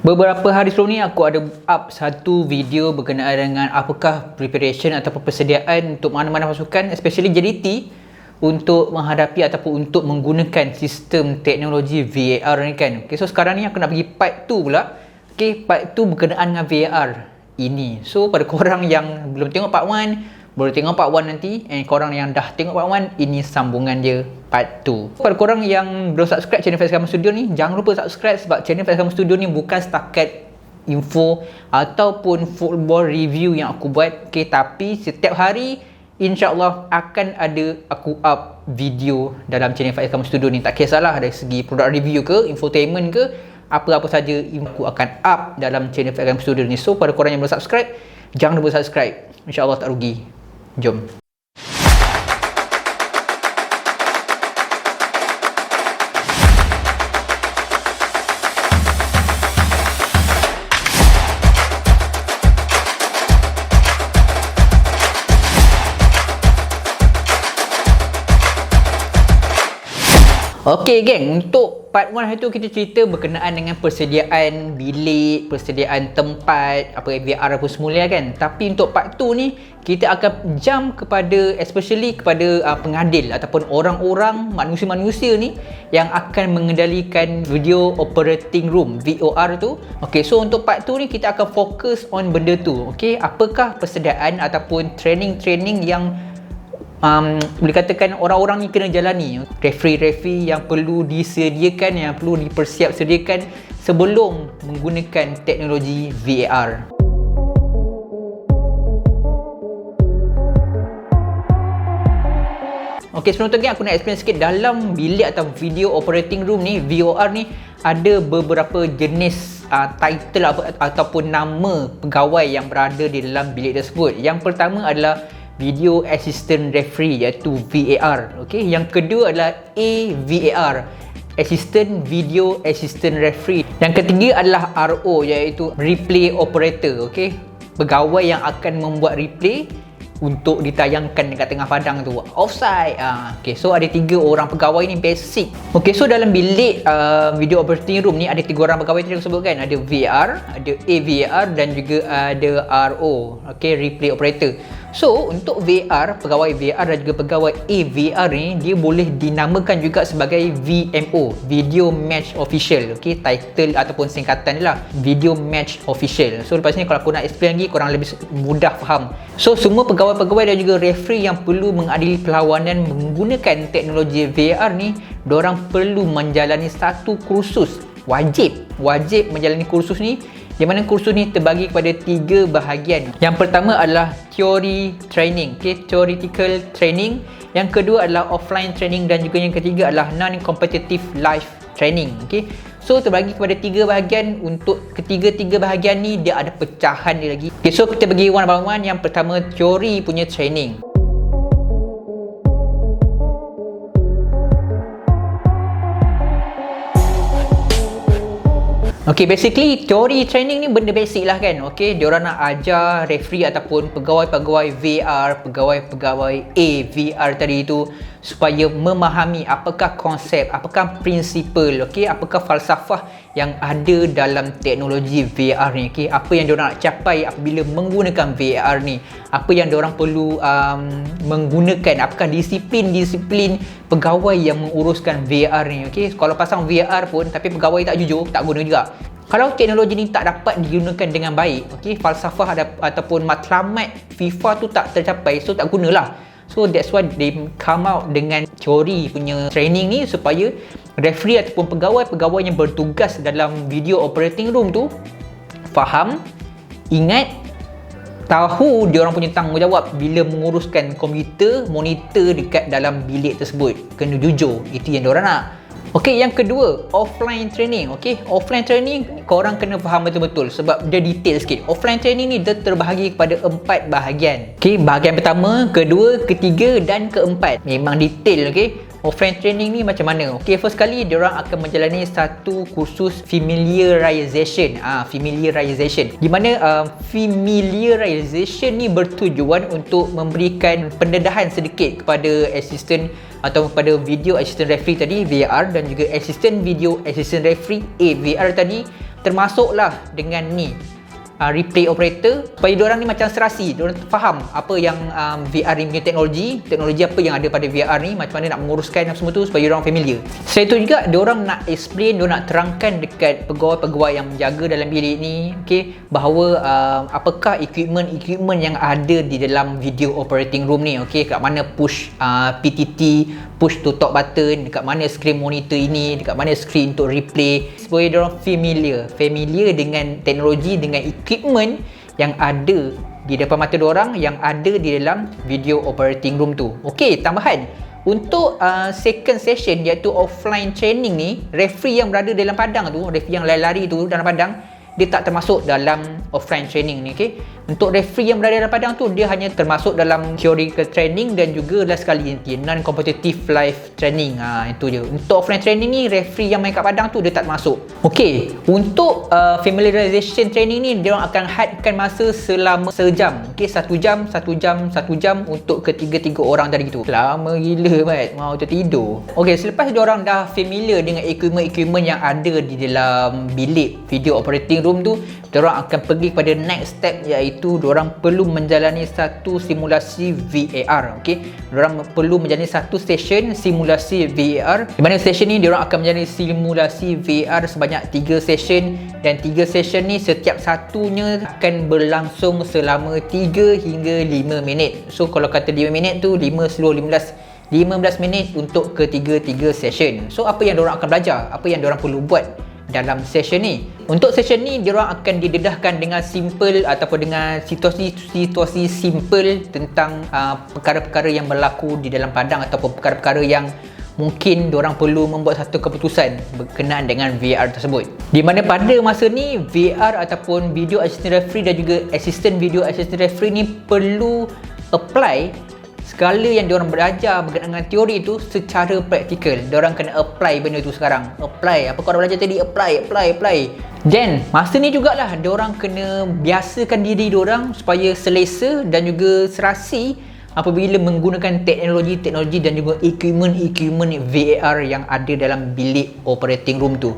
Beberapa hari sebelum ni aku ada up satu video berkenaan dengan apakah preparation ataupun persediaan untuk mana-mana pasukan, especially JDT, untuk menghadapi ataupun untuk menggunakan sistem teknologi VAR ni kan. Okay, so sekarang ni aku nak pergi part 2 pula. Okay, part 2 berkenaan dengan VAR ini. So pada korang yang belum tengok part 1, boleh tengok part 1 nanti, and korang yang dah tengok part 1, ini sambungan dia part 2. Pada korang yang belum subscribe channel Faiz Kamal Studio ni, jangan lupa subscribe sebab channel Faiz Kamal Studio ni bukan setakat info ataupun football review yang aku buat, okay, tapi setiap hari insya-Allah akan ada aku up video dalam channel Faiz Kamal Studio ni. Tak kisahlah dari segi produk review ke, infotainment ke, apa-apa saja aku akan up dalam channel Faiz Kamal Studio ni. So pada korang yang belum subscribe, jangan lupa subscribe. Insya-Allah tak rugi. Jom. Okey geng, untuk part 1 hari tu kita cerita berkenaan dengan persediaan bilik, persediaan tempat, apa VR apa semula kan. Tapi untuk part 2 ni kita akan jump kepada especially kepada pengadil ataupun orang-orang manusia-manusia ni yang akan mengendalikan video operating room VOR tu. Okey, so untuk part 2 ni kita akan fokus on benda tu. Okey, apakah persediaan ataupun training-training yang boleh katakan orang-orang ni kena jalani, referee-referee yang perlu disediakan, yang perlu dipersiap sediakan sebelum menggunakan teknologi VAR. Okey, sebelum tu aku nak explain sikit dalam bilik atau video operating room ni, VOR ni ada beberapa jenis title ataupun nama pegawai yang berada di dalam bilik tersebut. Yang pertama adalah Video Assistant Referee iaitu VAR. Okey, yang kedua adalah AVAR, Assistant Video Assistant Referee. Yang ketiga adalah RO iaitu Replay Operator. Okey, pegawai yang akan membuat replay untuk ditayangkan dekat tengah padang tu, offside. Okey, so ada 3 orang pegawai ni basic. Okey, so dalam bilik video operating room ni ada 3 orang pegawai tadi aku sebutkan. Ada VAR, ada AVAR dan juga ada RO. Okey, Replay Operator. So untuk VAR, pegawai VAR dan juga pegawai AVAR ni dia boleh dinamakan juga sebagai VMO, Video Match Official. Okey, title ataupun singkatan dia lah, Video Match Official. So lepas ni kalau aku nak explain lagi, korang lebih mudah faham. So semua pegawai-pegawai dan juga referee yang perlu mengadili perlawanan menggunakan teknologi VAR ni, diorang perlu menjalani satu kursus wajib menjalani kursus ni, di mana kursus ni terbagi kepada 3 bahagian. Yang pertama adalah theory training, okay, theoretical training. Yang kedua adalah offline training dan juga yang ketiga adalah non-competitive live training. Okay, so terbagi kepada 3 bahagian. Untuk ketiga-tiga bahagian ni dia ada pecahan dia lagi. Okay, so kita bagi one by one. Yang pertama theory punya training. Okay, basically teori training ni benda basic lah kan. Okay, diorang nak ajar referee ataupun pegawai-pegawai VR, pegawai-pegawai AVR tadi itu supaya memahami apakah konsep, apakah prinsipal, okay, apakah falsafah yang ada dalam teknologi VR ni. Okay, apa yang diorang nak capai apabila menggunakan VR ni, apa yang diorang perlu menggunakan, apakah disiplin pegawai yang menguruskan VR ni. Okay, kalau pasang VR pun tapi pegawai tak jujur, tak guna juga. Kalau teknologi ni tak dapat digunakan dengan baik, okay, falsafah ataupun matlamat FIFA tu tak tercapai, so tak gunalah. So that's why they come out dengan teori punya training ni supaya referee ataupun pegawai-pegawai yang bertugas dalam video operating room tu faham, ingat, tahu diorang punya tanggungjawab bila menguruskan komputer, monitor dekat dalam bilik tersebut. Kena jujur, itu yang diorang nak. Okey, yang kedua, offline training. Okey, offline training korang kena faham betul-betul sebab dia detail sikit. Offline training ni dia terbahagi kepada 4 bahagian. Okey, bahagian pertama, kedua, ketiga dan keempat. Memang detail, okey. Offline training ni macam mana? Okey, first kali diorang akan menjalani satu kursus familiarization. Familiarization. Di mana familiarization ni bertujuan untuk memberikan pendedahan sedikit kepada assistant atau kepada video assistant referee tadi VAR dan juga assistant video assistant referee AVR tadi termasuklah dengan ni replay operator, supaya diorang ni macam serasi, diorang faham apa yang VR ni punya teknologi apa yang ada pada VR ni, macam mana nak menguruskan semua tu supaya diorang familiar. Selain itu juga diorang nak explain, diorang nak terangkan dekat pegawai-pegawai yang menjaga dalam bilik ni, okey, bahawa apakah equipment yang ada di dalam video operating room ni, okey, kat mana push PTT, push to talk button, dekat mana screen monitor ini, dekat mana screen untuk replay, supaya diorang familiar dengan teknologi, dengan equipment yang ada di depan mata diorang, yang ada di dalam video operating room tu. Okey, tambahan untuk second session iaitu offline training ni, referee yang berada dalam padang tu, referee yang lari-lari tu dalam padang, dia tak termasuk dalam offline training ni, okey. Untuk referee yang berada dalam padang tu, dia hanya termasuk dalam theoretical training dan juga last sekali nanti non-competitive live training. Itu je. Untuk offline training ni, referee yang main kat padang tu dia tak termasuk. Okey, untuk familiarization training ni, dia orang akan hadkan masa selama sejam. Okey, 1 jam untuk ketiga-tiga orang tadi tu. Lama gila mat, mau tertidur. Okey, selepas dia orang dah familiar dengan equipment yang ada di dalam bilik video operating room tu, dia orang akan pergi kepada next step, iaitu diorang perlu menjalani satu simulasi VAR. Okey, diorang perlu menjalani satu session simulasi VAR, di mana session ni diorang akan menjalani simulasi VAR sebanyak 3 session, dan 3 session ni setiap satunya akan berlangsung selama 3 hingga 5 minit. So kalau kata 5 minit tu 5 10 15 minit untuk ketiga-tiga session. So apa yang diorang akan belajar, apa yang diorang perlu buat dalam session ni. Untuk session ni, diorang akan didedahkan dengan simple ataupun dengan situasi simple tentang perkara-perkara yang berlaku di dalam padang, ataupun perkara-perkara yang mungkin diorang perlu membuat satu keputusan berkenaan dengan VR tersebut. Di mana pada masa ni, VR ataupun video assistant referee dan juga assistant video assistant referee ni perlu apply segala yang diorang belajar berkenaan dengan teori tu secara praktikal. Diorang kena apply benda tu sekarang. Apply. Apa korang belajar tadi? Apply. Then, masa ni jugalah diorang kena biasakan diri diorang supaya selesa dan juga serasi apabila menggunakan teknologi dan juga equipment VAR yang ada dalam bilik operating room tu.